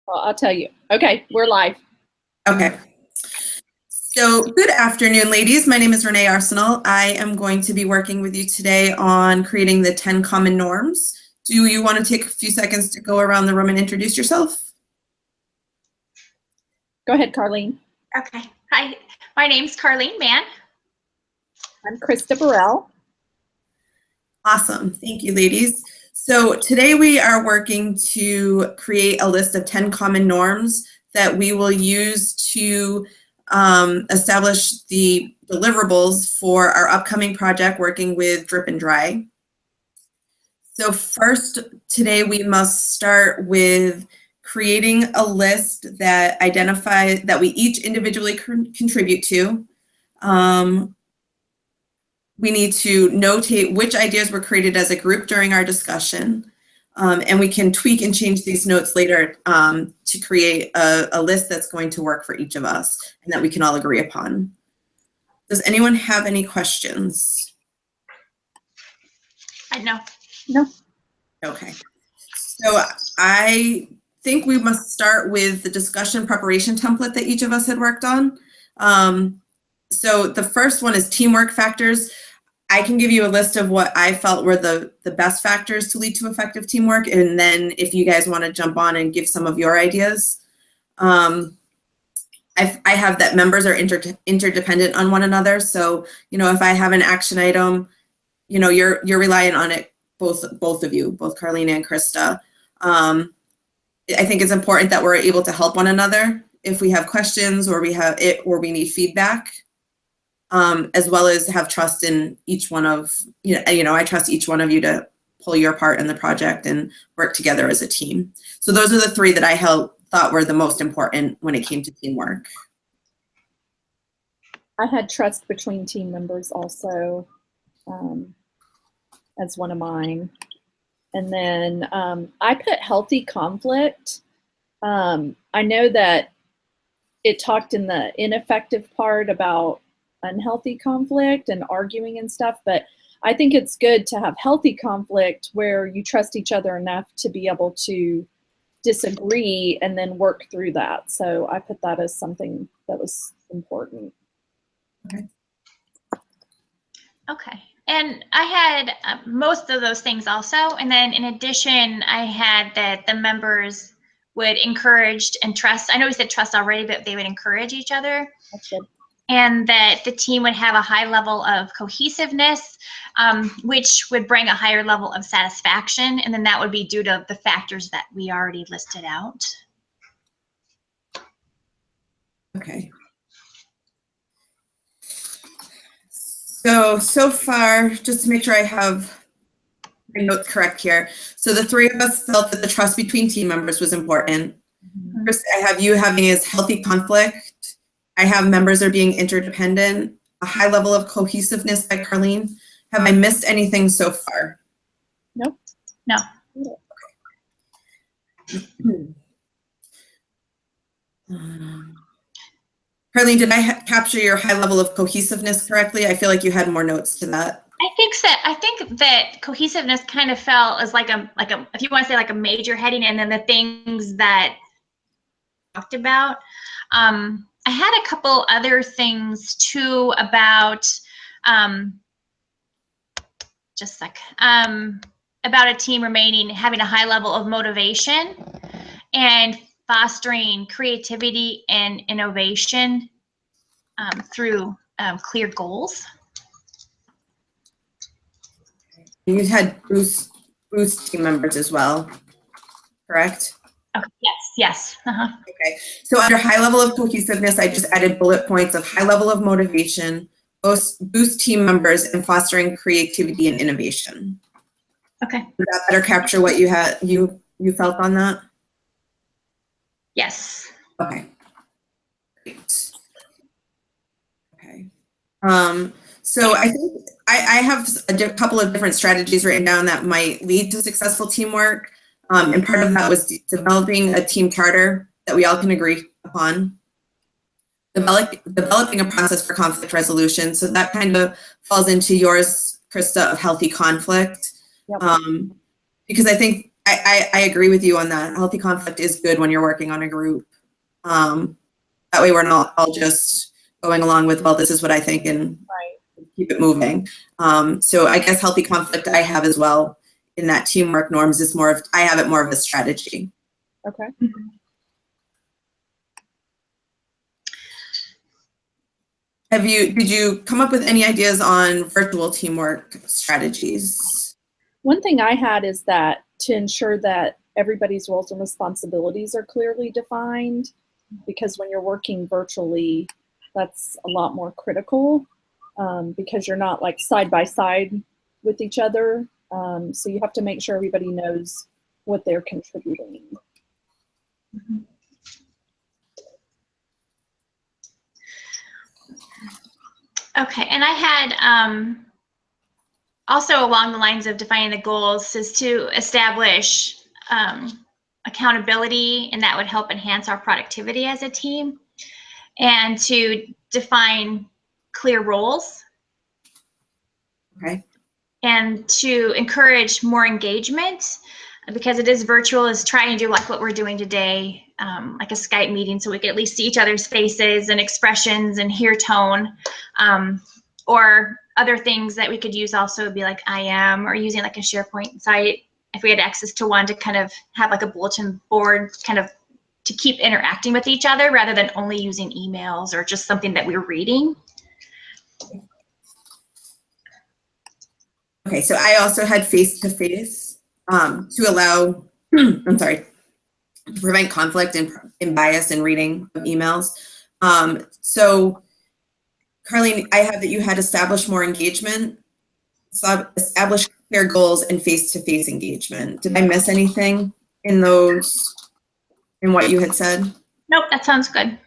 Well, I'll tell you. Okay, we're live. Okay. So good afternoon, ladies. My name is Renee Arsenal. I am going to be working with you today on creating the 10 common norms. Do you want to take a few seconds to go around the room and introduce yourself? Go ahead, Carlene. Okay. Hi, my name's Carlene Mann. I'm Krista Burrell. Awesome. Thank you, ladies. So today we are working to create a list of 10 common norms that we will use to establish the deliverables for our upcoming project working with Drip and Dry. So first, today we must start with creating a list that we each individually contribute to. We need to notate which ideas were created as a group during our discussion. And we can tweak and change these notes later to create a list that's going to work for each of us and that we can all agree upon. Does anyone have any questions? No. No. Okay. So I think we must start with the discussion preparation template that each of us had worked on. So the first one is teamwork factors. I can give you a list of what I felt were the best factors to lead to effective teamwork. And then if you guys want to jump on and give some of your ideas. I have that members are interdependent on one another. So, if I have an action item, you're relying on it, both of you, both Carlene and Krista. I think it's important that we're able to help one another if we have questions or we need feedback. As well as have trust in each one of, I trust each one of you to pull your part in the project and work together as a team. So those are the three that I thought were the most important when it came to teamwork. I had trust between team members also as one of mine. And then I put healthy conflict. I know that it talked in the ineffective part about unhealthy conflict and arguing and stuff, but I think it's good to have healthy conflict where you trust each other enough to be able to disagree and then work through that. So I put that as something that was important. Okay. And I had most of those things also. And then in addition, I had that the members would encourage and trust. I know we said trust already, but they would encourage each other. That's good. And that the team would have a high level of cohesiveness, which would bring a higher level of satisfaction. And then that would be due to the factors that we already listed out. Okay. So far, just to make sure I have my notes correct here. So the three of us felt that the trust between team members was important. Mm-hmm. First, I have you having is healthy conflict. I have members are being interdependent, a high level of cohesiveness by Carlene. Have I missed anything so far? Nope. No. Carlene, did I capture your high level of cohesiveness correctly? I feel like you had more notes to that. I think so. I think that cohesiveness kind of felt as like a if you want to say like a major heading, and then the things that I talked about. I had a couple other things too about just a sec, about a team having a high level of motivation and fostering creativity and innovation through clear goals. You had boost team members as well, correct? Oh, yes. Uh-huh. Okay, so under high level of cohesiveness, I just added bullet points of high level of motivation, boost team members, and fostering creativity and innovation. Okay. Did that better capture what you had you felt on that? Yes. Okay. Great. Okay. So I think I have a couple of different strategies written down that might lead to successful teamwork. And part of that was developing a team charter that we all can agree upon. Developing a process for conflict resolution. So that kind of falls into yours, Krista, of healthy conflict. Yep. Because I think I agree with you on that. Healthy conflict is good when you're working on a group. That way we're not all just going along with, well, this is what I think, and keep it moving. So I guess healthy conflict I have as well in that teamwork norms is more of, I have it more of a strategy. Okay. Did you come up with any ideas on virtual teamwork strategies? One thing I had is that to ensure that everybody's roles and responsibilities are clearly defined, because when you're working virtually, that's a lot more critical, because you're not like side by side with each other. So you have to make sure everybody knows what they're contributing. Mm-hmm. Okay, and I had also along the lines of defining the goals is to establish accountability, and that would help enhance our productivity as a team, and to define clear roles. Okay. And to encourage more engagement, because it is virtual, is trying to do like what we're doing today, like a Skype meeting, so we can at least see each other's faces and expressions and hear tone. Or other things that we could use also would be like IM, or using like a SharePoint site if we had access to one, to kind of have like a bulletin board kind of to keep interacting with each other rather than only using emails or just something that we're reading. Okay, so I also had face-to-face to allow, I'm sorry, to prevent conflict and bias in reading of emails. So Carlene, I have that you had established more engagement, establish clear goals, and face-to-face engagement. Did I miss anything in those, in what you had said? Nope, that sounds good.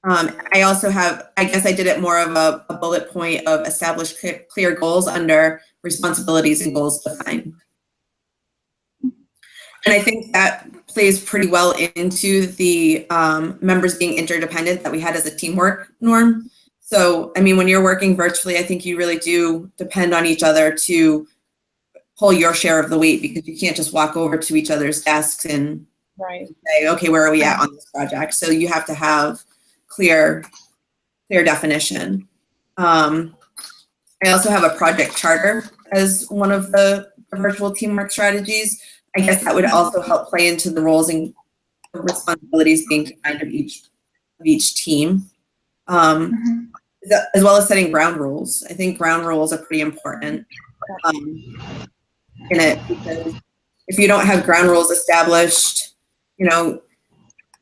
I also have, I guess I did it more of a bullet point of establish clear goals under responsibilities and goals defined. And I think that plays pretty well into the members being interdependent that we had as a teamwork norm. So, I mean, when you're working virtually, I think you really do depend on each other to pull your share of the weight, because you can't just walk over to each other's desks and say, okay, where are we at on this project? So you have to have clear definition. I also have a project charter as one of the virtual teamwork strategies. I guess that would also help play into the roles and responsibilities being defined of each team, as well as setting ground rules. I think ground rules are pretty important in it, because if you don't have ground rules established, you know,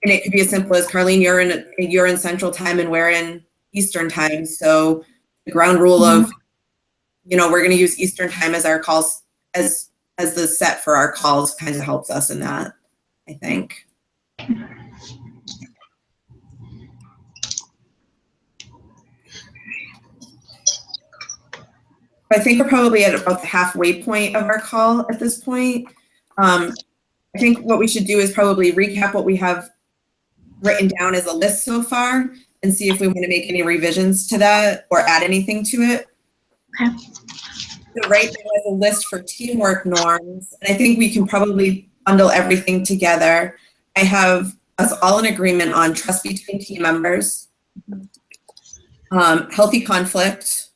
and it could be as simple as, Carlene, you're in Central Time and we're in Eastern Time. So the ground rule of, you know, we're going to use Eastern Time as our calls, as the set for our calls, kind of helps us in that, I think. I think we're probably at about the halfway point of our call at this point. I think what we should do is probably recap what we have written down as a list so far, and see if we want to make any revisions to that or add anything to it. Okay. So right now is a list for teamwork norms, and I think we can probably bundle everything together. I have us all in agreement on trust between team members, healthy conflict,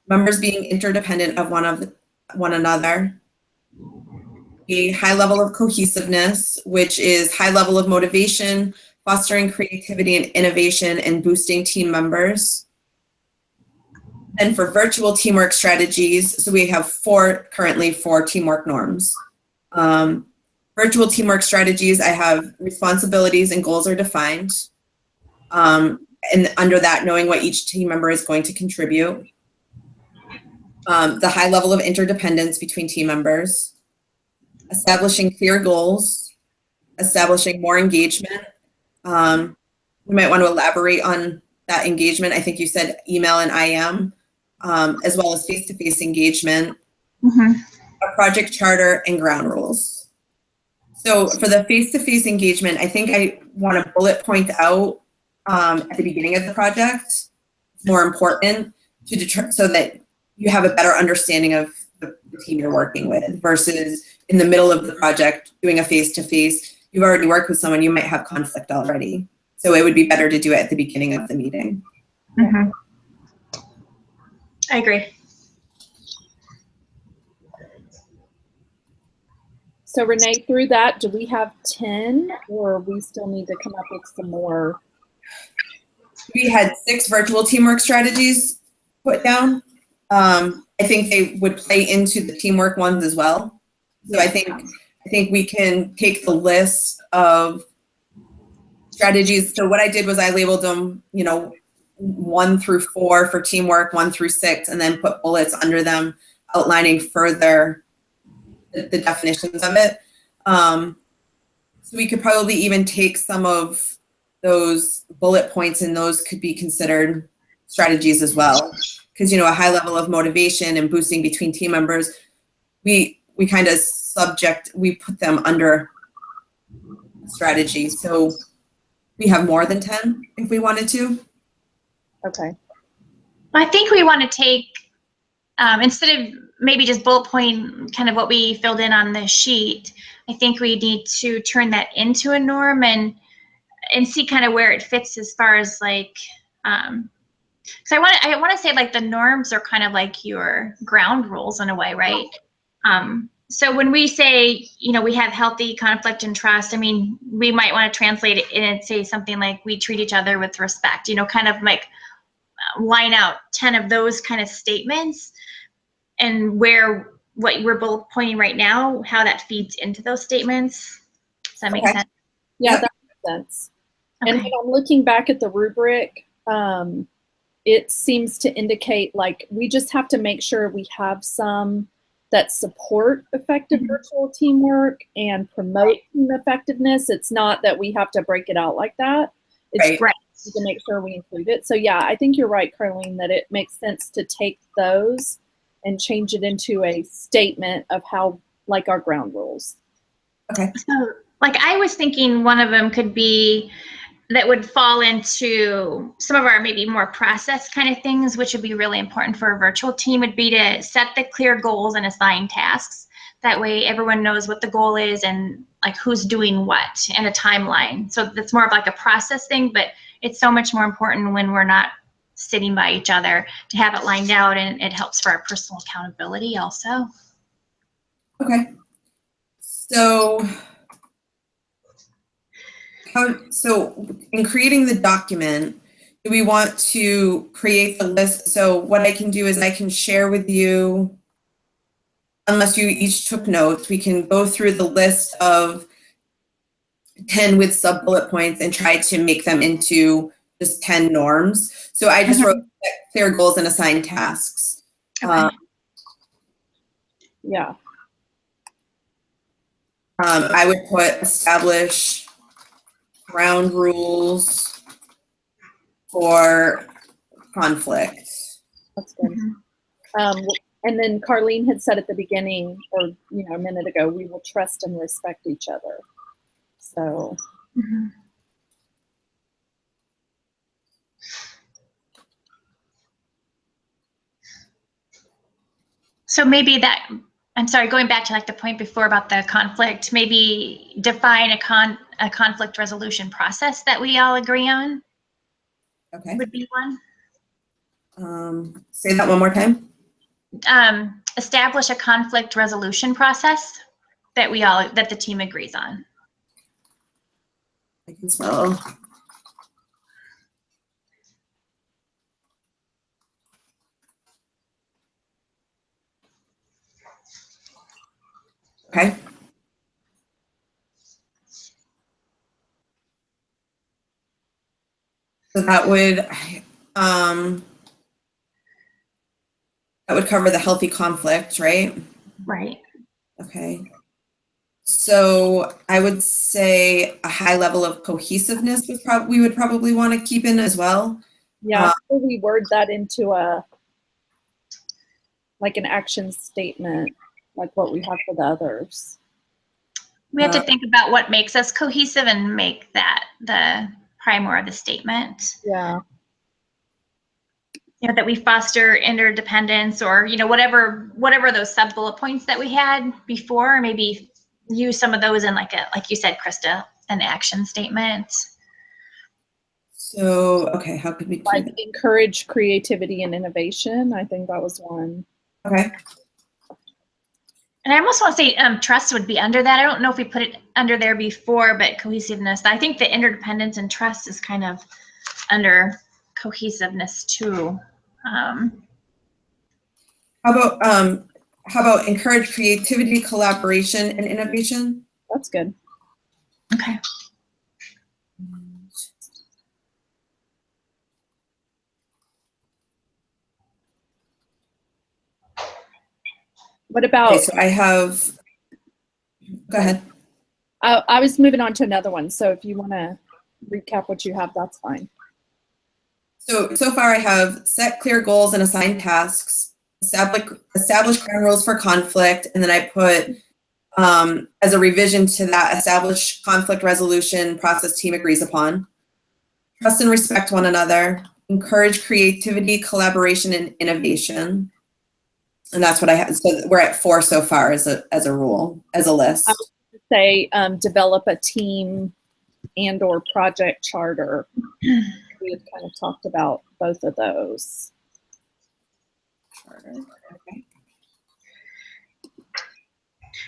members being interdependent of one another, a high level of cohesiveness, which is high level of motivation, fostering creativity and innovation, and boosting team members. And for virtual teamwork strategies, so we have currently four teamwork norms. Virtual teamwork strategies, I have responsibilities and goals are defined. And under that, knowing what each team member is going to contribute. The high level of interdependence between team members. Establishing clear goals. Establishing more engagement. We might want to elaborate on that engagement. I think you said email and IM, as well as face-to-face engagement, a project charter, and ground rules. So for the face-to-face engagement, I think I want to bullet point out at the beginning of the project. It's more important to so that you have a better understanding of the team you're working with, versus in the middle of the project doing a face-to-face, you've already worked with someone, you might have conflict already. So it would be better to do it at the beginning of the meeting. Mm-hmm. I agree. So Renee, through that, do we have 10 or we still need to come up with some more? We had 6 virtual teamwork strategies put down. I think they would play into the teamwork ones as well. So I think we can take the list of strategies. So what I did was I labeled them, 1 through 4 for teamwork, 1 through 6, and then put bullets under them outlining further the definitions of it. So we could probably even take some of those bullet points and those could be considered strategies as well. Because, a high level of motivation and boosting between team members, we kind of we put them under strategy. So we have more than 10 if we wanted to. Okay. I think we want to take, instead of maybe just bullet point kind of what we filled in on the sheet, I think we need to turn that into a norm and see kind of where it fits as far as like, so I want to say like the norms are kind of like your ground rules in a way, right? So when we say, we have healthy conflict and trust, I mean, we might want to translate it and say something like we treat each other with respect, kind of like line out 10 of those kind of statements and what we're both pointing right now, how that feeds into those statements. Does that make sense? Yeah, that makes sense. Okay. And when I'm looking back at the rubric, it seems to indicate like we just have to make sure we have some that support effective virtual teamwork and promote team effectiveness. It's not that we have to break it out like that. It's right. To make sure we include it. So yeah, I think you're right, Carlene, that it makes sense to take those and change it into a statement of how, like our ground rules. Okay. So like I was thinking one of them could be that would fall into some of our maybe more process kind of things, which would be really important for a virtual team, would be to set the clear goals and assign tasks. That way everyone knows what the goal is and like who's doing what and a timeline. So that's more of like a process thing, but it's so much more important when we're not sitting by each other to have it lined out, and it helps for our personal accountability also. Okay. So in creating the document, do we want to create the list? So what I can do is I can share with you, unless you each took notes, we can go through the list of 10 with sub bullet points and try to make them into just 10 norms. So I just wrote clear goals and assigned tasks. Okay. Yeah. I would put establish ground rules for conflict. That's good. And then Carlene had said at the beginning, or a minute ago, we will trust and respect each other. So. So maybe that, I'm sorry, going back to like the point before about the conflict, maybe define a conflict resolution process that we all agree on. Okay. Would be one. Say that one more time. Establish a conflict resolution process that the team agrees on. I can spell. Okay. So that would cover the healthy conflict, right? Right. Okay. So I would say a high level of cohesiveness we would probably want to keep in as well. Yeah, so we word that into like an action statement, like what we have for the others. We have to think about what makes us cohesive and make that the primor of the statement. Yeah. that we foster interdependence, or, whatever those sub bullet points that we had before, maybe use some of those in like you said, Krista, an action statement. So, okay, how could we do Like that? encourage creativity and innovation. I think that was one. Okay. And I almost want to say trust would be under that. I don't know if we put it under there before, but cohesiveness. I think the interdependence and trust is kind of under cohesiveness too. How about encourage creativity, collaboration, and innovation? That's good. Okay. What about? Okay, so I have. Go ahead. I was moving on to another one. So if you want to recap what you have, that's fine. So far I have set clear goals and assign tasks, establish ground rules for conflict, and then I put as a revision to that, establish conflict resolution process team agrees upon. Trust and respect one another, encourage creativity, collaboration, and innovation. And that's what I have. So we're at 4 so far as a rule, as a list. I would say develop a team and or project charter. We had kind of talked about both of those. Okay.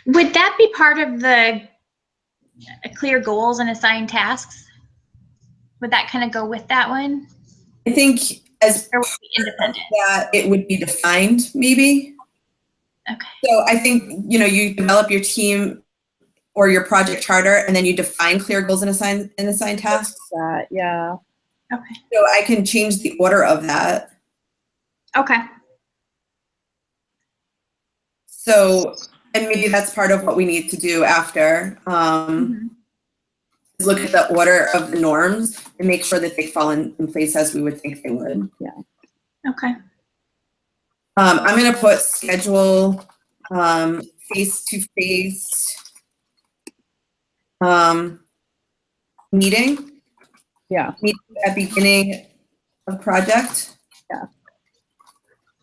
Would that be part of the clear goals and assigned tasks? Would that kind of go with that one? I think as Or would it be independent? that it would be defined, maybe. Okay. So I think, you develop your team or your project charter, and then you define clear goals and assign tasks. That, yeah. Okay. So I can change the order of that. Okay. So, and maybe that's part of what we need to do after. Is look at the order of the norms and make sure that they fall in place as we would think they would. Yeah. Okay. I'm going to put schedule face-to-face meeting. Yeah. Meeting at beginning of project.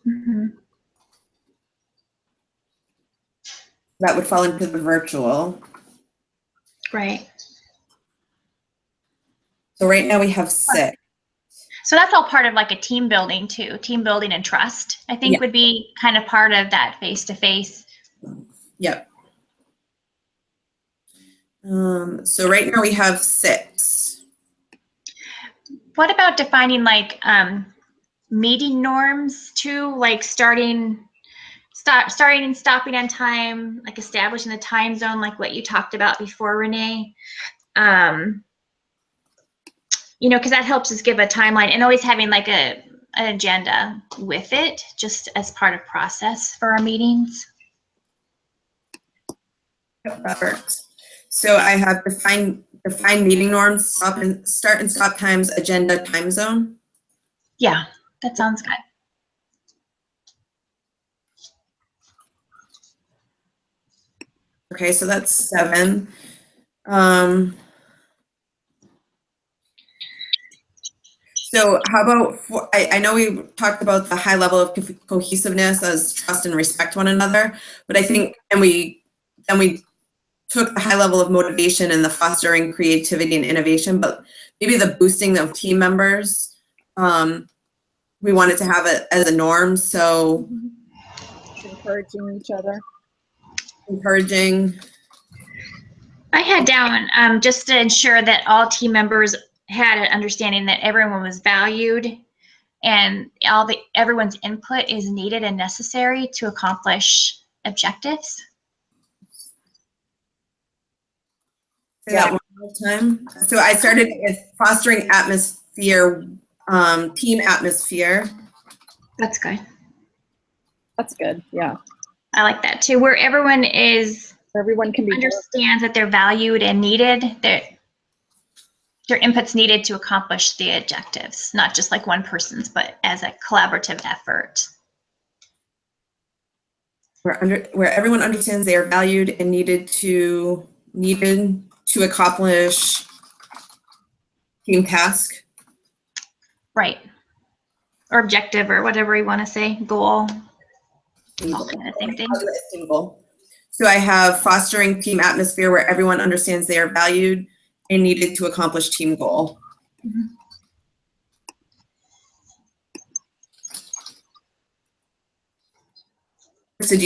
Mm-hmm. That would fall into the virtual. Right. So right now we have 6. So that's all part of like a team building too. Team building and trust, I think, Yeah. would be kind of part of that face-to-face. Yep. So right now we have 6. What about defining like meeting norms too, like starting and stopping on time, like establishing the time zone, like what you talked about before, Renee? Because that helps us give a timeline, and always having like an agenda with it, just as part of process for our meetings. Robert. So I have define meeting norms, start and stop times, agenda, time zone. Yeah, that sounds good. Okay, so that's 7. So how about, I know we talked about the high level of cohesiveness as trust and respect one another, but I think, and we took the high level of motivation and the fostering creativity and innovation, but maybe the boosting of team members, we wanted to have it as a norm. So Encouraging each other. Encouraging. I had down just to ensure that all team members had an understanding that everyone was valued and everyone's input is needed and necessary to accomplish objectives. Say that one more time. So I started with fostering atmosphere, team atmosphere. That's good. That's good. Yeah. I like that too, where everyone Everyone can be understands that they're valued and needed, that their input's needed to accomplish the objectives, not just like one person's, but as a collaborative effort. Where everyone understands they are valued and needed to accomplish team task. Right. or objective or whatever you want to say, goal. All kind of same thing. I'll do a team goal. So I have fostering team atmosphere where everyone understands they are valued and needed to accomplish team goal. Mhm. So do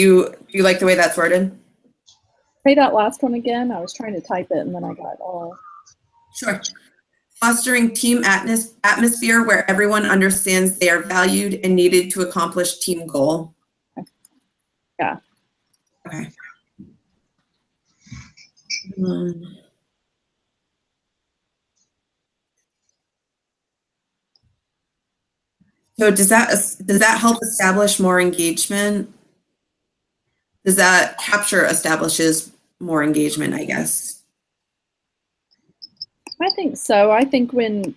you like the way that's worded? Say that last one again. I was trying to type it and then I got all. Sure. Fostering team atmosphere where everyone understands they are valued and needed to accomplish team goal. Yeah. Okay. So does that help establish more engagement? Does that capture establishes more engagement, I guess? I think so. I think when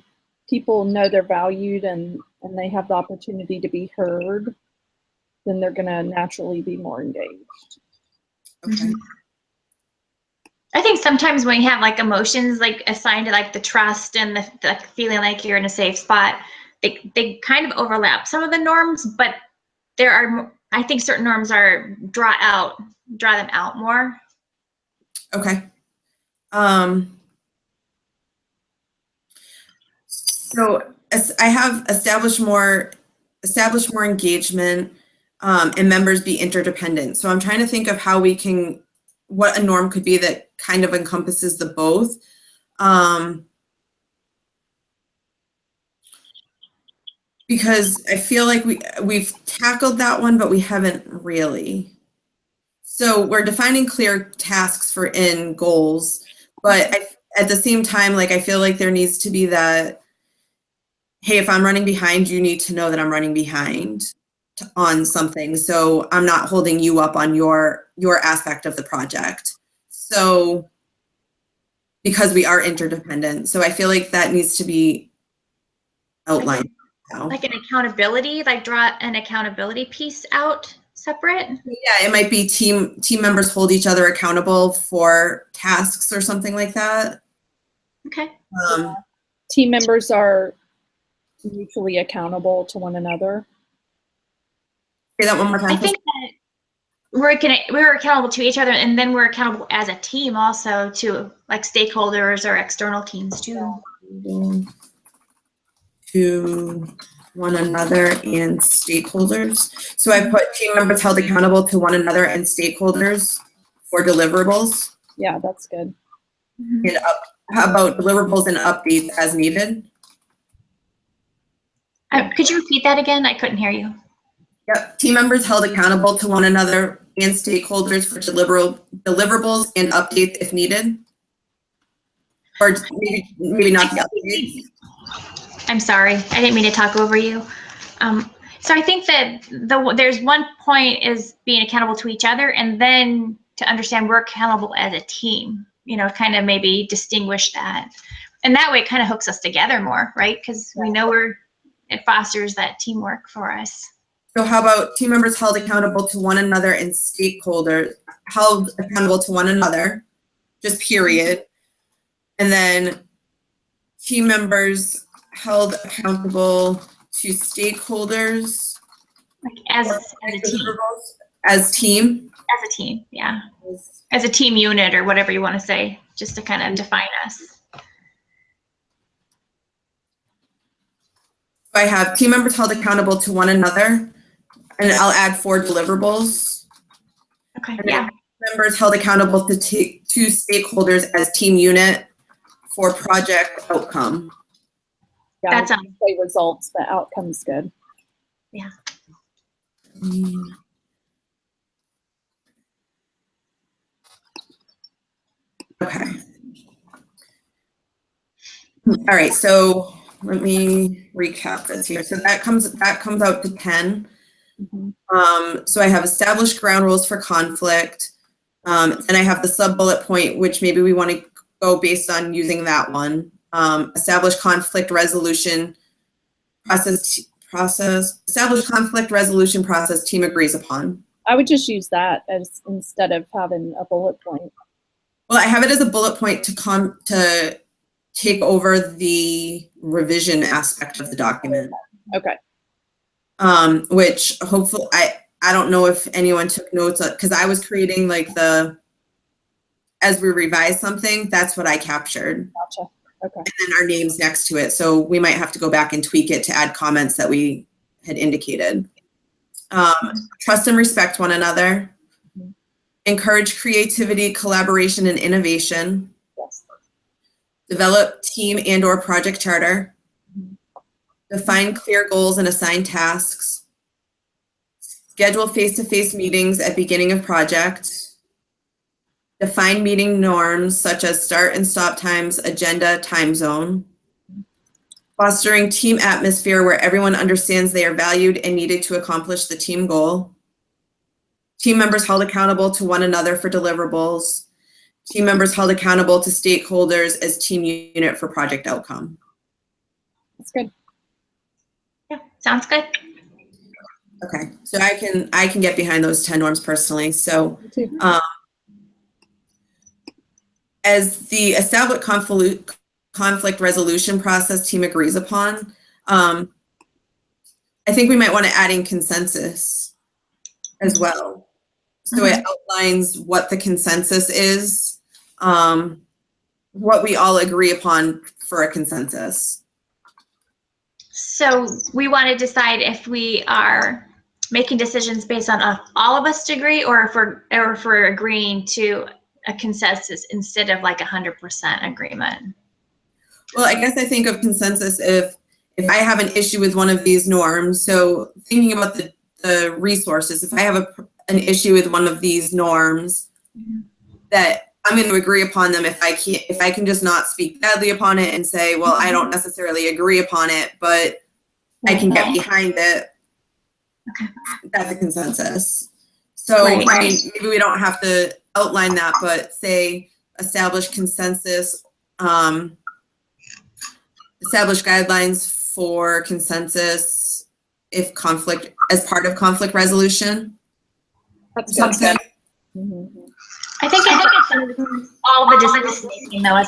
people know they're valued and they have the opportunity to be heard, then they're going to naturally be more engaged. Okay. I think sometimes when you have like emotions like assigned to like the trust and the like feeling like you're in a safe spot, they kind of overlap some of the norms, but there are, I think certain norms are draw them out more. Okay. So as I have established more engagement, and members be interdependent. So I'm trying to think of how we can, what a norm could be that kind of encompasses the both. Because I feel like we've tackled that one, but we haven't really. So we're defining clear tasks for in goals, but at the same time, like I feel like there needs to be that, hey, if I'm running behind, you need to know that I'm running behind on something. So I'm not holding you up on your aspect of the project. So because we are interdependent. So I feel like that needs to be outlined. Like an accountability, like draw an accountability piece out separate. Yeah, it might be team members hold each other accountable for tasks or something like that. Okay. Team members are mutually accountable to one another. Say that one more time. I think that we're accountable to each other, and then we're accountable as a team also to like stakeholders or external teams too. To one another and stakeholders. So I put team members held accountable to one another and stakeholders for deliverables. Yeah, that's good. And how about deliverables and updates as needed? Could you repeat that again? I couldn't hear you. Yep. Team members held accountable to one another and stakeholders for deliverables and updates if needed. Or maybe not the updates. I'm sorry, I didn't mean to talk over you. So I think that there's one point is being accountable to each other, and then to understand we're accountable as a team, you know, kind of maybe distinguish that. And that way it kind of hooks us together more, right? Because we know it fosters that teamwork for us. So how about team members held accountable to one another and stakeholders held accountable to one another, just period. And then team members held accountable to stakeholders. Like as a team. As team? As a team, yeah. As a team unit or whatever you want to say, just to kind of define us. I have team members held accountable to one another, and I'll add 4 deliverables. Okay, and yeah. Members held accountable to 2 stakeholders as team unit for project outcome. Yeah, That's say results, but outcome's good. Yeah. Okay. All right, so let me recap this here. So that comes out to 10. Mm-hmm. So I have established ground rules for conflict. And I have the sub bullet point, which maybe we want to go based on using that one. Establish conflict resolution process, establish conflict resolution process team agrees upon. I would just use that as instead of having a bullet point. Well, I have it as a bullet point to take over the revision aspect of the document. Okay. which hopefully, I don't know if anyone took notes, because I was creating like as we revise something, that's what I captured. Gotcha. Okay. And then our names next to it. So we might have to go back and tweak it to add comments that we had indicated. Trust and respect one another. Encourage creativity, collaboration, and innovation. Yes. Develop team and/or project charter. Define clear goals and assign tasks. Schedule face-to-face meetings at beginning of project. Define meeting norms such as start and stop times, agenda, time zone. Fostering team atmosphere where everyone understands they are valued and needed to accomplish the team goal. Team members held accountable to one another for deliverables. Team members held accountable to stakeholders as team unit for project outcome. That's good. Yeah, sounds good. Okay, so I can get behind those 10 norms personally. So Me too. as the established conflict resolution process team agrees upon, I think we might want to add in consensus as well. So it outlines what the consensus is, what we all agree upon for a consensus. So we want to decide if we are making decisions based on all of us agree, or if we're agreeing to a consensus instead of like 100% agreement. Well, I guess I think of consensus if I have an issue with one of these norms. So thinking about the resources, if I have an issue with one of these norms, that I'm going to agree upon them. If I can just not speak badly upon it and say, well, I don't necessarily agree upon it, but I can get behind it. Okay. That's a consensus. So Right. I mean, maybe we don't have to outline that, but say establish consensus, establish guidelines for consensus if conflict, as part of conflict resolution. That's Sounds good. good. Mhm. I think it's all the decision making though.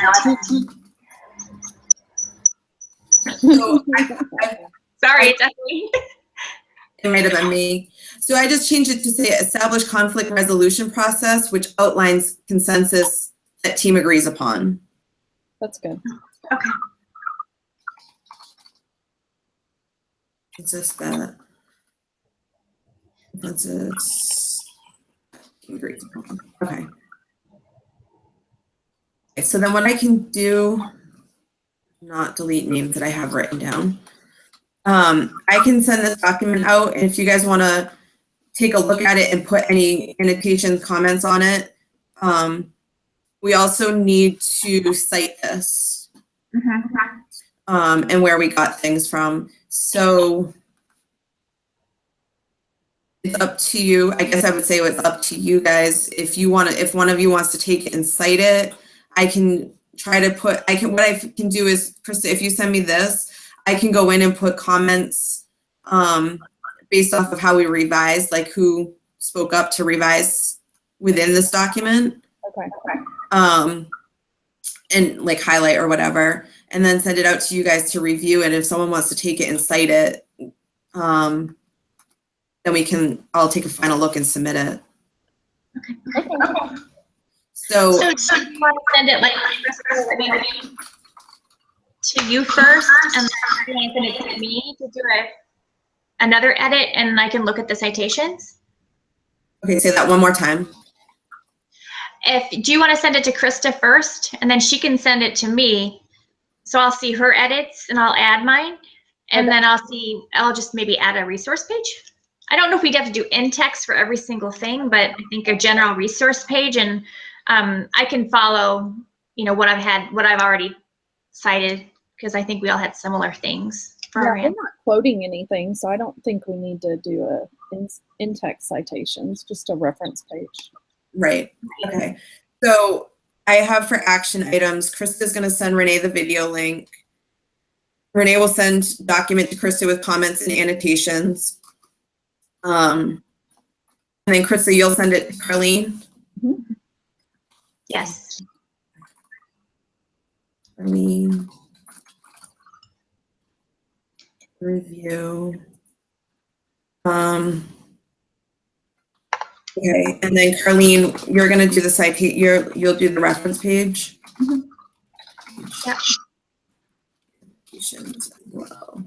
So Sorry, it's definitely. it might have been me. So I just changed it to say establish conflict resolution process, which outlines consensus that team agrees upon. That's good. Okay. It's just that consensus team agrees upon. Okay. Okay. So then what I can do, not delete names that I have written down. I can send this document out, and if you guys want to take a look at it and put any annotations, comments on it, we also need to cite this and where we got things from. So it's up to you. I guess I would say it's up to you guys. If you want to, if one of you wants to take it and cite it, I can try to put, what I can do is, Krista, if you send me this, I can go in and put comments based off of how we revised, like who spoke up to revise within this document. Okay. And like highlight or whatever, and then send it out to you guys to review. And if someone wants to take it and cite it, then I'll take a final look and submit it. Okay. So So you want to send it like to you first, and then send it to me to do another edit, and I can look at the citations? okay, say that one more time. Do you want to send it to Krista first, and then she can send it to me, so I'll see her edits and I'll add mine, and then I'll just maybe add a resource page. I don't know if we'd have to do in text for every single thing, but I think a general resource page, and I can follow, what I've already cited, because I think we all had similar things. Yeah, we're not quoting anything, so I don't think we need to do a in-text citations, just a reference page. Right. Okay. So I have for action items, Krista's going to send Renee the video link. Renee will send document to Krista with comments and annotations. And then Krista, you'll send it to Carlene. Mm-hmm. Yes. Review Okay, and then Carlene, you're gonna do the you'll do the reference page. Yep. Citations as well.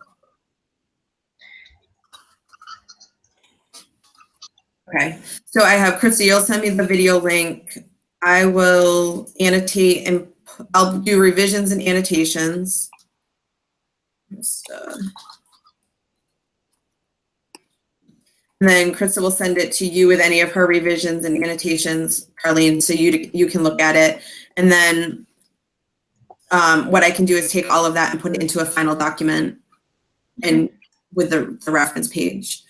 Okay, so I have Krista, you'll send me the video link. I will annotate and I'll do revisions and annotations. And then Krista will send it to you with any of her revisions and annotations, Carlene, so you can look at it. And then what I can do is take all of that and put it into a final document and with the reference page.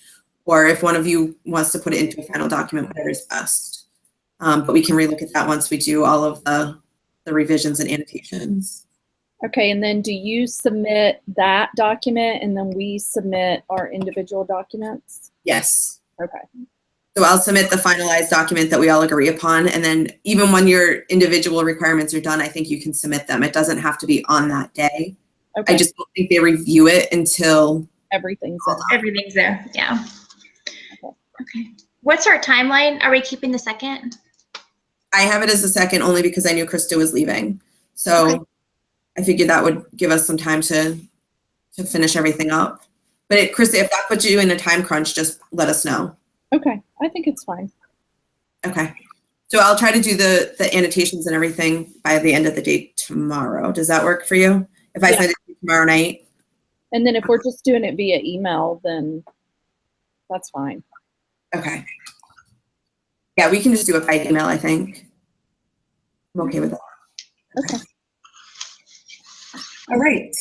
Or if one of you wants to put it into a final document, whatever is best. But we can relook at that once we do all of the revisions and annotations. Okay, and then do you submit that document and then we submit our individual documents? Yes. Okay. So I'll submit the finalized document that we all agree upon. And then even when your individual requirements are done, I think you can submit them. It doesn't have to be on that day. Okay. I just don't think they review it until Everything's in. Everything's there. Yeah. Okay. What's our timeline? Are we keeping the 2nd? I have it as the 2nd only because I knew Krista was leaving. So Okay. I figured that would give us some time to finish everything up. But Krista, if that puts you in a time crunch, just let us know. Okay, I think it's fine. Okay. So I'll try to do the annotations and everything by the end of the day tomorrow. Does that work for you? If I send it to you tomorrow night? And then if we're just doing it via email, then that's fine. Okay. Yeah, we can just do it by email, I think. I'm okay with that. Okay. All right.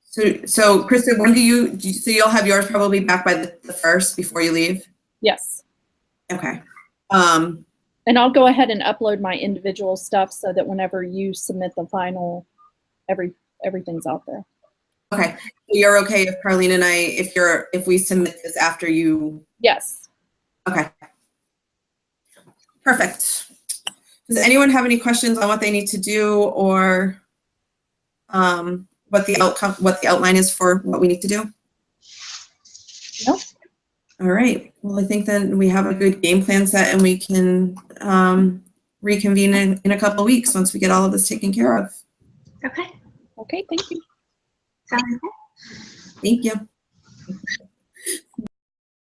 So Krista, when so you'll have yours probably back by the 1st before you leave? Yes. Okay. And I'll go ahead and upload my individual stuff so that whenever you submit the final, everything's out there. Okay. So you're okay if Carlene and I, if we submit this after you? Yes. Okay. Perfect. Does anyone have any questions on what they need to do or what the outline is for what we need to do? Nope. All right. Well, I think then we have a good game plan set and we can reconvene in a couple of weeks once we get all of this taken care of. Okay. Okay, thank you. Sounds good. Thank you.